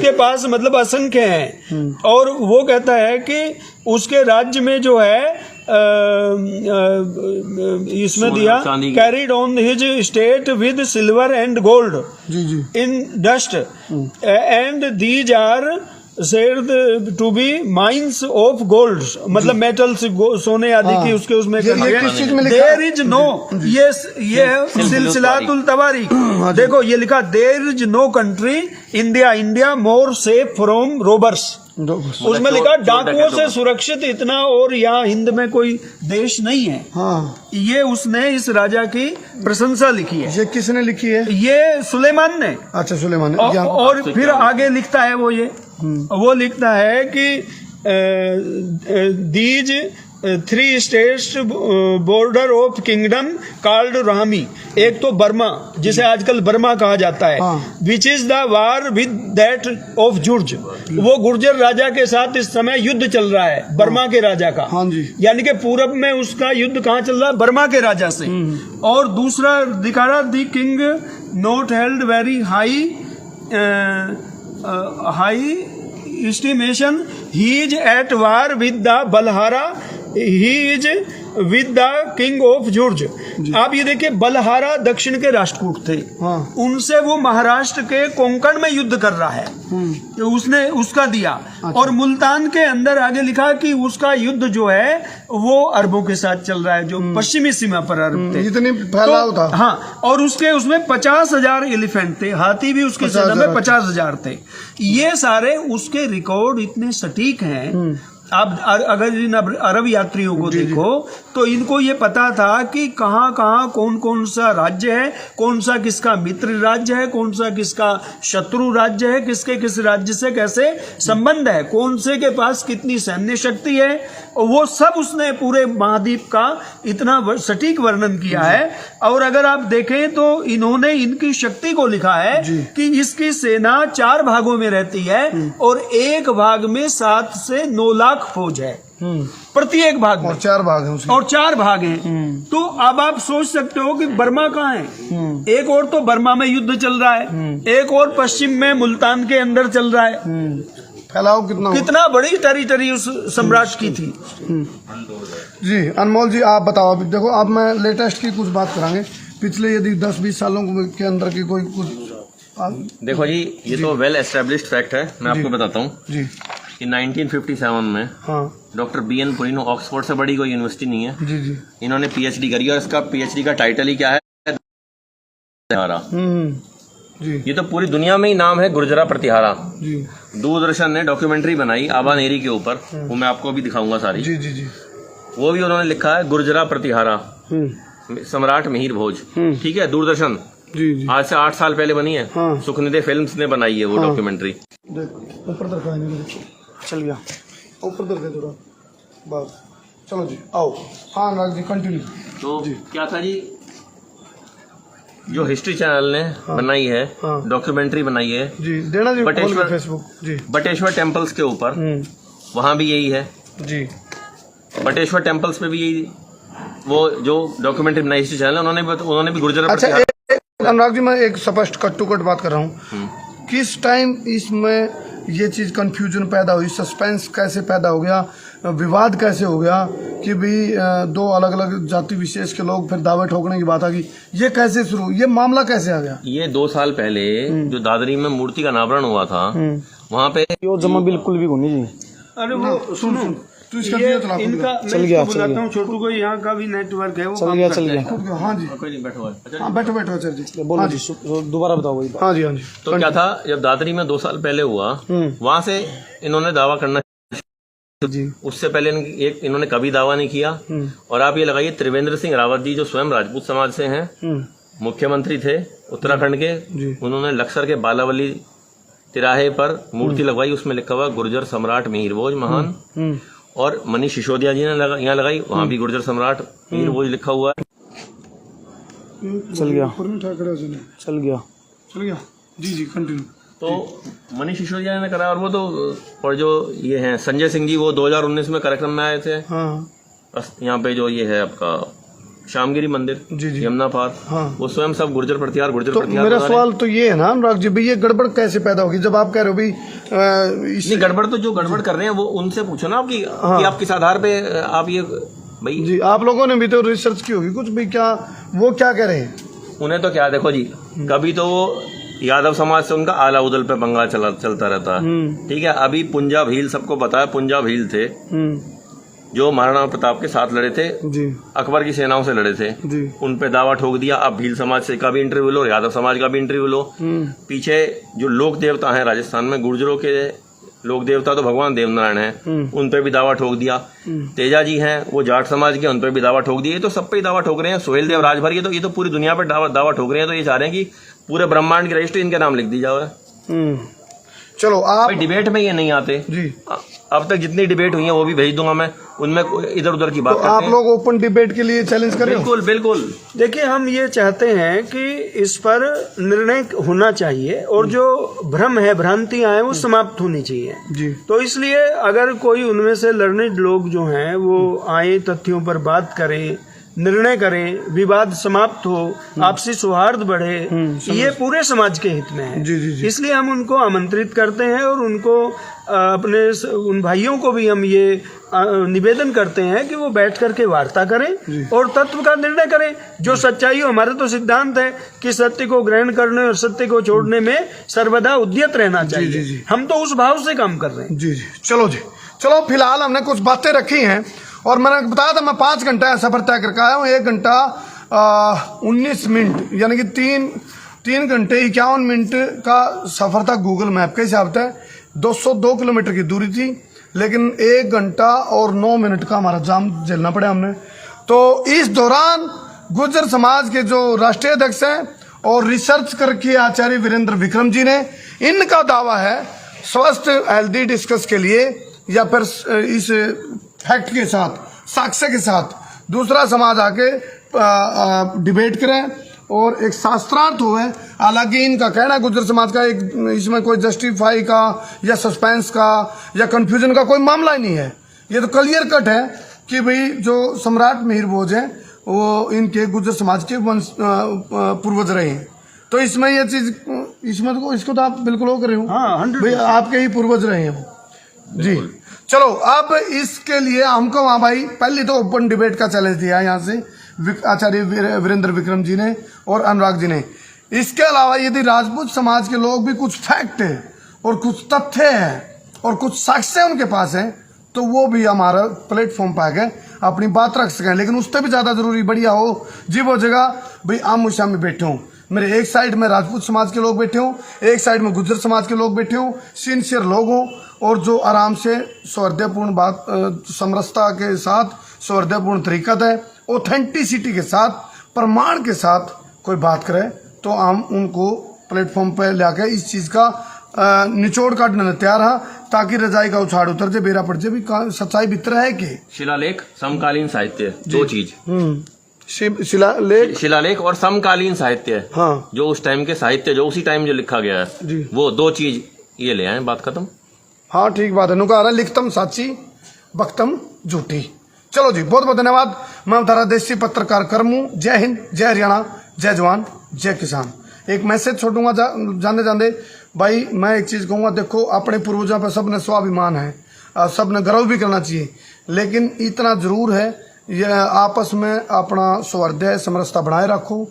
उसके पास मतलब असंख्य हैं। और वो कहता है कि उसके राज्य में जो है इसमें दिया carried on his state with silver and gold in dust and these are said to be mines of gold, मतलब मेटल्स सोने आदि की उसके उसमें देयर इज नो, ये सिलसिलातुल तवारीख देखो ये लिखा there is no country India more safe from robbers, उसमें लिखा डाकुओं से सुरक्षित इतना और यहाँ हिंद में कोई देश नहीं है। ये उसने इस राजा की प्रशंसा लिखी है। ये किसने लिखी है? ये सुलेमान ने। अच्छा सुलेमान ने। और फिर आगे लिखता है वो लिखता है कि these 3 states border of kingdom called Rami, एक तो बर्मा जिसे आजकल बर्मा कहा जाता है, which is the war with that of जुर्ज, वो गुर्जर राजा के साथ इस समय युद्ध चल रहा है बर्मा के राजा का। यानी कि पूरब में उसका युद्ध कहाँ चल रहा है? बर्मा के राजा से। और दूसरा दिखा रहा the king not held very high estimation, he is at war with the Balhara, he is with the king of जॉर्ज। आप ये देखिए बलहारा दक्षिण के राष्ट्रकूट थे, उनसे वो महाराष्ट्र के कोंकण में युद्ध कर रहा है, उसने उसका दिया। और मुल्तान के अंदर आगे लिखा कि उसका युद्ध जो है वो अरबों के साथ चल रहा है, जो पश्चिमी सीमा पर अरब थे। इतनी फैलाव था। हाँ, और उसमें 50,000 एलिफेंट थे, हाथी भी उसके सेना में 50,000 थे। ये सारे उसके रिकॉर्ड इतने सटीक हैं। आप अगर इन अरब यात्रियों को देखो तो इनको ये पता था कि कहाँ कहाँ कौन कौन सा राज्य है, कौन सा किसका मित्र राज्य है, कौन सा किसका शत्रु राज्य है, किसके किस राज्य से कैसे संबंध है, कौन से के पास कितनी सैन्य शक्ति है, वो सब उसने पूरे महाद्वीप का इतना सटीक वर्णन किया है। और अगर आप देखें तो इन्होंने इनकी शक्ति को लिखा है कि इसकी सेना 4 भागों में रहती है और एक भाग में 7 से 9 लाख फौज है प्रत्येक भाग में, और 4 भाग हैं उसके। और 4 भाग हैं। तो अब आप सोच सकते हो कि बर्मा कहाँ है? एक और तो बर्मा में युद्ध चल रहा है, एक और पश्चिम में मुल्तान के अंदर चल रहा है। फैलाव कितना बड़ी टेरिटरी उस सम्राट की थी। जी अनमोल जी आप बताओ। अभी देखो अब मैं लेटेस्ट की कुछ बात करांगे, पिछले यदि 10-20 सालों के अंदर की कोई कुछ। देखो जी ये तो वेल एस्टेब्लिश्ड फैक्ट है, मैं आपको बताता हूँ जी कि 1957 में डॉक्टर BN पुरी, ऑक्सफोर्ड से बड़ी कोई यूनिवर्सिटी नहीं है जी, इन्होंने PhD करी और इसका PhD का टाइटल ही क्या है? जी। ये तो पूरी दुनिया में ही नाम है गुर्जरा प्रतिहारा जी। दूरदर्शन ने डॉक्यूमेंट्री बनाई आबा नेरी के ऊपर, वो मैं आपको भी दिखाऊंगा सारी जी जी जी। वो भी उन्होंने लिखा है गुर्जरा प्रतिहारा सम्राट मिहिर भोज, ठीक है, दूरदर्शन जी जी। आज से 8 साल पहले बनी है। सुखनिधि फिल्म्स ने बनाई है वो डॉक्यूमेंट्री। ऊपर चल गया, ऊपर दे थोड़ा बस, चलो जी आओ। हाँ अनुराग जी कंटिन्यू। तो जी। क्या था जी, जो हिस्ट्री चैनल ने बनाई है डॉक्यूमेंट्री बनाई है जी, देना जी बटेश्वर फेसबुक जी, बटेश्वर टेम्पल्स के ऊपर, वहाँ भी यही है जी। बटेश्वर टेम्पल्स पे भी यही, वो जो डॉक्यूमेंट्री बनाई हिस्ट्री चैनल उन्होंने भी गुर्जर। अच्छा अनुराग जी मैं एक स्पष्ट कट टू कट बात कर रहा हूँ, किस टाइम इसमें ये चीज कंफ्यूजन पैदा हुई, सस्पेंस कैसे पैदा हो गया, विवाद कैसे हो गया कि भाई 2 अलग अलग जाति विशेष के लोग फिर दावे ठोकने की बात आ गई, ये कैसे शुरू, ये मामला कैसे आ गया? ये 2 साल पहले जो दादरी में मूर्ति का अनावरण हुआ था वहाँ पे जमा बिल्कुल भी नहीं जी। अरे वो सुनो तो इसका इनका चल गया, बुलाता हूँ छोटू को, यहाँ का भी नेटवर्क है वो चल गया। हाँ जी बैठो सर जी, बोलो जी दोबारा बताओ। हाँ जी हाँ जी। तो क्या था, जब दादरी में 2 साल पहले हुआ वहाँ से इन्होंने दावा करना जी, उससे पहले इन्होंने कभी दावा नहीं किया। और आप ये लगाइए त्रिवेंद्र सिंह रावत जी जो स्वयं राजपूत समाज से हैं, मुख्यमंत्री थे उत्तराखंड के, उन्होंने लक्सर के बालावली तिराहे पर मूर्ति लगवाई, उसमें लिखा हुआ गुर्जर सम्राट मिहिर भोज महान। और मनीष सिसोदिया जी ने यहाँ लगाई, वहाँ भी गुर्जर सम्राट मिहिर भोज लिखा हुआ है। चल गया जी जी कंटिन्यू। तो मनीष सिसोदिया ने करा, और वो तो और जो ये हैं संजय सिंह जी वो 2019 में कार्यक्रम में आए थे यहाँ पे, जो ये है आपका श्यामगिरी मंदिर यमुना पार, वो स्वयं सब गुर्जर प्रतिहार तो मेरा सवाल तो ये है ना अनुराग जी, भाई ये गड़बड़ कैसे पैदा होगी? जब आप कह रहे हो भाई नहीं, गड़बड़ तो जो गड़बड़ कर रहे हैं वो उनसे पूछो ना कि आप किस आधार पे आप ये भाई। जी आप लोगों ने भी तो रिसर्च की होगी कुछ भी, क्या वो क्या कह रहे हैं? उन्हें तो क्या, देखो जी, कभी तो वो यादव समाज से उनका आला उदल पे पंगा चलता रहता है। ठीक है, अभी पुंजा भील, सबको पता है पुंजा भील थे जो महाराणा प्रताप के साथ लड़े थे, जी अकबर की सेनाओं से लड़े थे, जी उन पे दावा ठोक दिया। अब भील समाज से का भी इंटरव्यू लो, यादव समाज का भी इंटरव्यू लो। पीछे जो लोक देवता हैं राजस्थान में, गुर्जरों के लोक देवता तो भगवान देवनारायण हैं, उन पे भी दावा ठोक दिया। तेजा जी हैं वो जाट समाज के, उन पे भी दावा ठोक दिया। ये तो सब पे ही दावा ठोक रहे हैं। सोहेल देव राजभर ये तो पूरी दुनिया पर दावा ठोक रहे हैं। तो ये चाह रहे हैं कि पूरे ब्रह्मांड की रजिस्ट्री इनके नाम लिख दी जाए। चलो आप डिबेट में ये नहीं आते जी, अब तक जितनी डिबेट हुई है वो भी भेज दूंगा मैं, उनमें इधर उधर की बात तो करते आप हैं। लोग ओपन डिबेट के लिए चैलेंज करें? बिल्कुल बिल्कुल। देखिए, हम ये चाहते हैं कि इस पर निर्णय होना चाहिए और जो भ्रम है, भ्रांतियां हैं, वो समाप्त होनी चाहिए जी तो इसलिए अगर कोई उनमें से लर्निड लोग जो हैं वो आए, तथ्यों पर बात करें, निर्णय करें, विवाद समाप्त हो, आपसी सौहार्द बढ़े, ये पूरे समाज के हित में है। जी जी जी इसलिए हम उनको आमंत्रित करते हैं और उनको अपने उन भाइयों को भी हम ये निवेदन करते हैं कि वो बैठ करके वार्ता करें और तत्व का निर्णय करें। जो सच्चाई हो, हमारे तो सिद्धांत है कि सत्य को ग्रहण करने और सत्य को छोड़ने में सर्वदा उद्यत रहना चाहिए। जी, जी। हम तो उस भाव से काम कर रहे हैं। जी जी चलो फिलहाल हमने कुछ बातें रखी हैं और मैंने बताया था मैं 5 घंटा सफर तय करके आया हूँ। 1 घंटा 19 मिनट यानी कि 3 घंटे 51 मिनट का सफर था गूगल मैप के हिसाब से। 202 किलोमीटर की दूरी थी, लेकिन 1 घंटा और 9 मिनट का हमारा जाम झेलना पड़ा हमने। तो इस दौरान गुर्जर समाज के जो राष्ट्रीय अध्यक्ष हैं और रिसर्च करके आचार्य वीरेंद्र विक्रम जी ने, इनका दावा है स्वस्थ हेल्दी डिस्कस के लिए या फिर इस फैक्ट के साथ, साक्ष्य के साथ दूसरा समाज आके डिबेट करें और एक शास्त्रार्थ हुए। हालांकि इनका कहना है गुर्जर समाज का, एक इसमें कोई जस्टिफाई का या सस्पेंस का या कंफ्यूजन का कोई मामला ही नहीं है। ये तो क्लियर कट है कि भाई जो सम्राट मिहिर भोज हैं वो इनके गुर्जर समाज के वंश पूर्वज रहे हैं। तो इसमें ये चीज, इसमें तो इसको तो आप बिल्कुल वो कर रहे हो। हाँ, 100% भाई आपके ही पूर्वज रहे हैं वो। जी चलो, अब इसके लिए हमको वहाँ भाई पहले तो ओपन डिबेट का चैलेंज दिया है यहाँ से आचार्य वीरेंद्र विक्रम जी ने और अनुराग जी ने। इसके अलावा यदि राजपूत समाज के लोग भी कुछ फैक्ट है और कुछ तथ्य है और कुछ साक्ष्य उनके पास है तो वो भी हमारा प्लेटफॉर्म पे आके अपनी बात रख सकें। लेकिन उससे भी ज्यादा जरूरी बढ़िया हो जी वो जगह भाई आमो सामने बैठे हों। मेरे एक साइड में राजपूत समाज के लोग बैठे हों, एक साइड में गुर्जर समाज के लोग बैठे हों, सिंसियर लोग हों और जो आराम से सौहार्दपूर्ण बात, समरसता के साथ, सौहार्दपूर्ण तरीका है, ऑथेंटिसिटी के साथ, प्रमाण के साथ कोई बात करे तो हम उनको प्लेटफॉर्म पे लाके इस चीज का निचोड़ काटने तैयार है, ताकि रजाई का उछाड़ उतर जाए, बेरा पड़ जाए भी सच्चाई भीतर है कि शिलालेख, समकालीन साहित्य, दो चीज। शिलालेख और समकालीन साहित्य, हाँ जो उस टाइम के साहित्य, जो उसी टाइम जो लिखा गया है जी, वो 2 चीज ये ले आए, बात खत्म। हाँ ठीक बात है। नुका लिखतम साची, बख्तम झूठी। चलो जी, बहुत बहुत धन्यवाद। मैं तारा देसी पत्रकार करमू। जय हिंद, जय हरियाणा, जय जवान, जय किसान। एक मैसेज छोड़ूंगा जाने जाने भाई, मैं एक चीज कहूंगा, देखो अपने पूर्वजों पर सबने स्वाभिमान है, सबने गर्व भी करना चाहिए, लेकिन इतना जरूर है ये आपस में अपना सौहार्द समरसता बनाए रखो।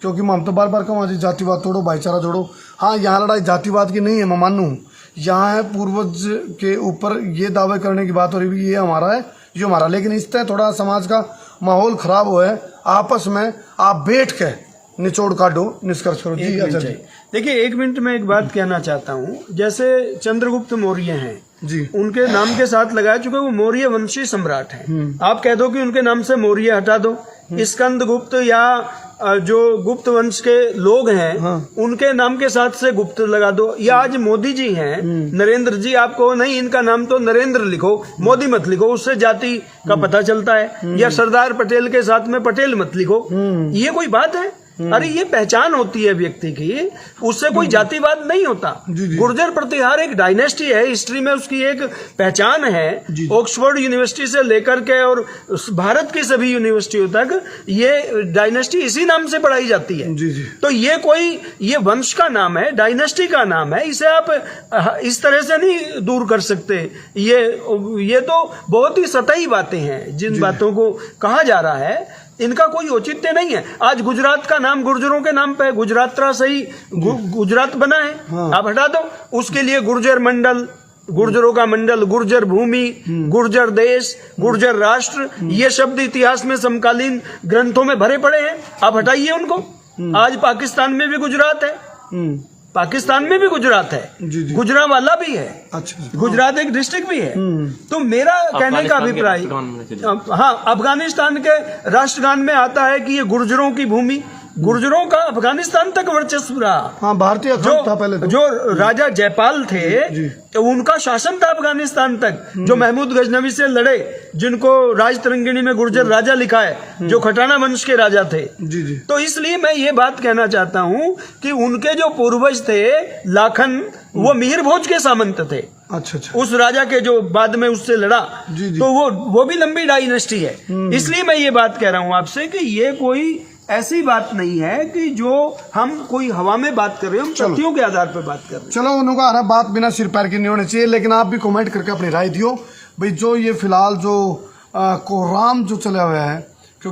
क्योंकि हम तो बार बार कहूँ जी जातिवाद तोड़ो, भाईचारा जोड़ो। हाँ, यहाँ लड़ाई जातिवाद की नहीं है, मैं मानू। यहाँ है पूर्वज के ऊपर ये दावे करने की बात हो रही है, ये हमारा है, ये हमारा। लेकिन इससे थोड़ा समाज का माहौल खराब हो है, आपस में आप बैठ के निचोड़ काटो, निष्कर्ष करो। जी अच्छा जी। देखिए, 1 मिनट में एक बात कहना चाहता हूँ। जैसे चंद्रगुप्त मौर्य हैं जी, उनके नाम के साथ लगाया, चूंकि वो मौर्य वंशी सम्राट हैं। आप कह दो कि उनके नाम से मौर्य हटा दो, स्कंद गुप्त या जो गुप्त वंश के लोग हैं, हाँ, उनके नाम के साथ से गुप्त लगा दो। या आज मोदी जी हैं, नरेंद्र जी, आपको नहीं इनका नाम तो नरेंद्र लिखो, मोदी मत लिखो, उससे जाति का पता चलता है। या सरदार पटेल के साथ में पटेल मत लिखो, ये कोई बात है? अरे ये पहचान होती है व्यक्ति की, उससे कोई जातिवाद नहीं होता। गुर्जर प्रतिहार एक डायनेस्टी है, हिस्ट्री में उसकी एक पहचान है। ऑक्सफोर्ड यूनिवर्सिटी से लेकर के और भारत की सभी यूनिवर्सिटियों तक ये डायनेस्टी इसी नाम से पढ़ाई जाती है। तो ये वंश का नाम है, डायनेस्टी का नाम है, इसे आप इस तरह से नहीं दूर कर सकते। ये तो बहुत ही सतही बातें हैं, जिन बातों को कहा जा रहा है इनका कोई औचित्य नहीं है। आज गुजरात का नाम गुर्जरों के नाम पे गुजरात्रा से ही गुजरात बना है। आप हटा दो, उसके लिए गुर्जर मंडल, गुर्जरों का मंडल, गुर्जर भूमि, गुर्जर देश, गुर्जर राष्ट्र, ये शब्द इतिहास में समकालीन ग्रंथों में भरे पड़े हैं। आप हटाइए उनको। आज पाकिस्तान में भी गुजरात है, पाकिस्तान में भी गुजरात है, गुजरांवाला भी है, अच्छा, गुजरात एक डिस्ट्रिक्ट भी है। तो मेरा कहने का अभिप्राय, हाँ, अफगानिस्तान के राष्ट्रगान में आता है कि ये गुर्जरों की भूमि, गुर्जरों का अफगानिस्तान तक वर्चस्व रहा। हाँ, भारतीय था पहले तो। जो राजा जयपाल थे तो उनका शासन था अफगानिस्तान तक, जो महमूद गजनवी से लड़े, जिनको राजतरंगिणी में गुर्जर राजा लिखा है, जो खटाना वंश के राजा थे। तो इसलिए मैं ये बात कहना चाहता हूँ कि उनके जो पूर्वज थे लाखन, वो मिहिर भोज के सामंत थे। अच्छा। उस राजा के जो बाद में उससे लड़ा, तो वो भी लंबी डायनेस्टी है। इसलिए मैं ये बात कह रहा हूँ आपसे कि ये कोई ऐसी बात नहीं है कि जो हम कोई हवा में बात कर रहे हैं, हम तथ्यों के आधार पर बात कर रहे हैं। चलो, उनका हर बात बिना सिर पैर की नहीं होनी चाहिए, लेकिन आप भी कमेंट करके अपनी राय दियो भाई। जो ये फिलहाल जो कोराम जो चला हुआ है,